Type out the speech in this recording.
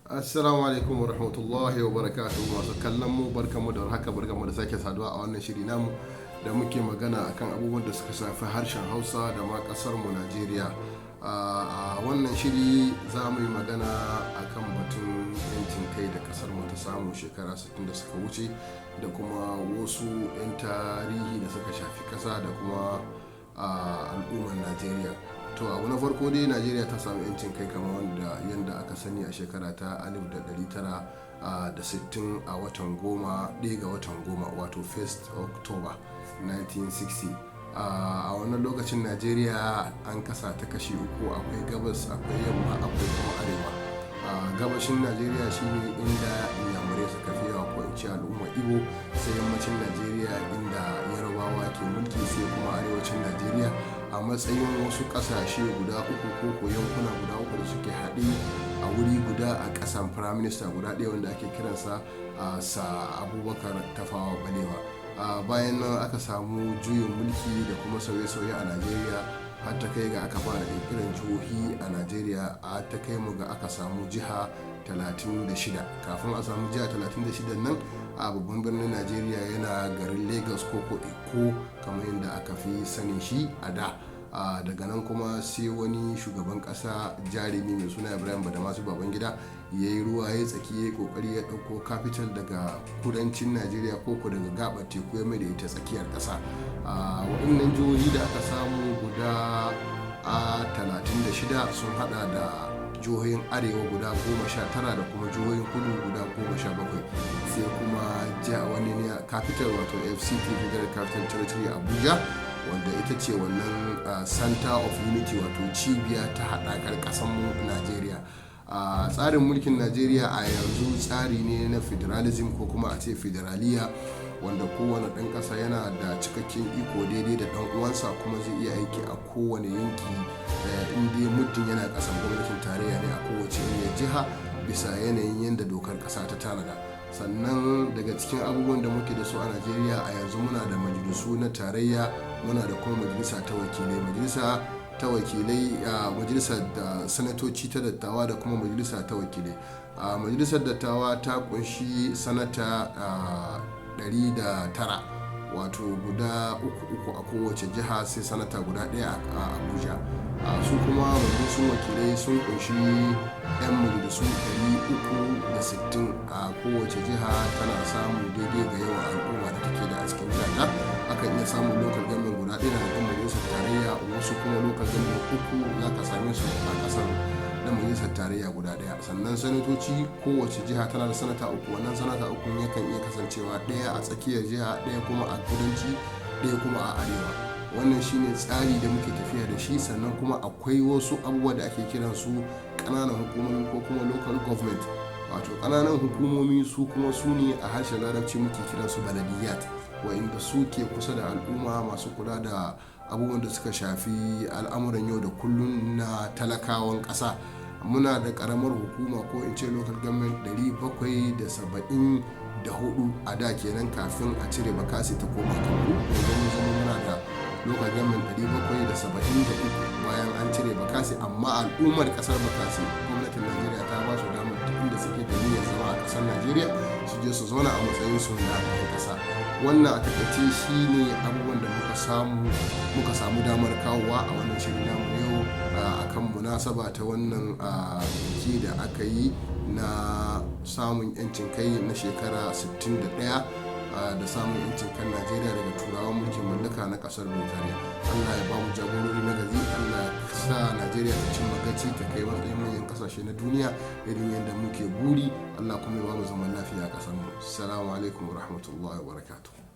Assalamu alaikum wa rahmatullahi wa barakatuhu masu kallon mu barkamu da haka barkamu da sake saduwa a wannan shiri namu da muke magana akan abubuwan da suka shafi harshen Hausa da ma kasar mu Najeriya. A wannan shiri za mu yi magana akan batun yancin kai da kasar mu ta samu shekara 60 da suka wuce da kuma wasu 'yan tarihi da suka shafi kasa da kuma al'ummar Najeriya. To abu na farko dai Najeriya ta samu yancin kai kamar yadda aka sani a shekara ta 1960 a watan goma ɗaya ga watan goma wato 1st October 1960. A wannan lokacin Najeriya an kasa ta kashi uku, akwai gabas, akwai yamma, akwai kuma arewa. Gabashin Najeriya shine inda inyamurai suka fi yawa ko in ce al'umma Igbo, sai yammacin Najeriya inda Yarabawa ke mulki, sai kuma arewacin Najeriya a matsayin wasu kasashe guda uku ko yankuna guda uku da suke haɗe a wuri guda a ƙasan firaminista guda ɗaya wanda ake kiransa sa Abubakar Tafawa Balewa. Bayan nan aka samu juyin mulki da kuma sauye-sauye a Najeriya har ta kai ga aka fara ƙirƙirar jihohi a Najeriya, ta kai mu ga aka samu jiha 36. Kafin a samu jiha 36 nan a babban birnin Najeriya yana garin Lagos ko Eko kamar yadda aka fi sanin shi a da. Daga nan kuma sai wani shugaban kasa jarumi mai suna Ibrahim Badamasi Babangida ya yi ruwa ya tsaki, ya yi kokari ya ɗauko capital daga kudancin Najeriya ko daga gabar teku ya mai da ita tsakiyar kasa. Waɗannan jihohi da aka samu guda 36 sun hada da jihohin arewa guda 19 da kuma jihohin kudu guda 17, sai kuma wani ne capital wato FCT Federal Capital Territory Abuja, wanda ita ce wannan center of unity wato cibiya ta haɗakar ƙasar mu Najeriya. Tsarin mulkin Najeriya a yanzu tsari ne na federalism ko kuma a ce federaliya, wanda kowane ɗan ƙasa yana da cikakken iko daidai da ɗan uwansa, kuma zai iya aiki a kowane yanki inda muddin yana ƙasar gwamnatin tarayya ne a kowace jiha bisa yanayin yadda dokar ƙasa ta tanada. Sannan daga cikin abubuwan da muke da su a Najeriya a yanzu muna da majalisu na tarayya, muna da kuma majalisa ta wakilai, majalisar da sanatoci ta dattawa da kuma majalisa ta wakilai. Majalisar dattawa ta kunshi sanata 109 wato guda uku a kowace jiha, sai sanata guda ɗaya a Abuja. Su kuma majalisun wakilai sun kunshi 'yan majalisu 360 a kowace jiha, tana samun daidai ga yawan al'umma da take da a cikin jihar. Akan iya samun local government guda ɗaya da ɗan majalisar tarayya, wasu kuma local government uku za ka same su a ƙasar da majalisar tarayya guda ɗaya. Sannan sanatoci kowace jiha tana da sanata uku, wannan sanata uku yakan iya kasancewa ɗaya a tsakiyar jiha, ɗaya kuma a kudanci, ɗaya kuma a arewa. Wannan shine tsari da muke tafiya da shi. Sannan kuma akwai wasu abubuwa da ake kiran su ƙananan hukumomi ko kuma local government, wato ƙananan hukumomi su kuma su ne a harshen larabci muke kiran su baladiyat, wa'inda su ke kusa da al'umma, masu kula da abubuwan da suka shafi al'amuran yau da kullum na talakawan ƙasa. Muna da ƙaramar hukuma ko in ce local government 774 a da kenan, kafin a cire Bakassi ta koma Kamaru. Yanzu zama muna da local government 773 bayan an cire Bakassi, amma al'ummar ƙasar Bakassi gwamnatin Najeriya ta ba su damar duk inda suke da niyyar zama a ƙasar Najeriya su je su zauna a matsayin su na ɗan ƙasa. Wannan a takaice shine abubuwan da muka samu damar kawowa a wannan shirin namu yau akan munasaba ta wannan biki da aka yi na samun yancin kai na shekara 61 da samun yancin kan Najeriya daga turawan mulkin mallaka na kasar Birtaniya. Allah ya ba mu jagorori na gari, Allah ya sa Najeriya ta cimma gaci ta kai matsayin manyan kasashe na duniya irin yadda muke buri. Allah kuma ya ba mu zaman lafiya a kasar mu. Assalamu alaikum wa rahmatullahi wa barakatuh.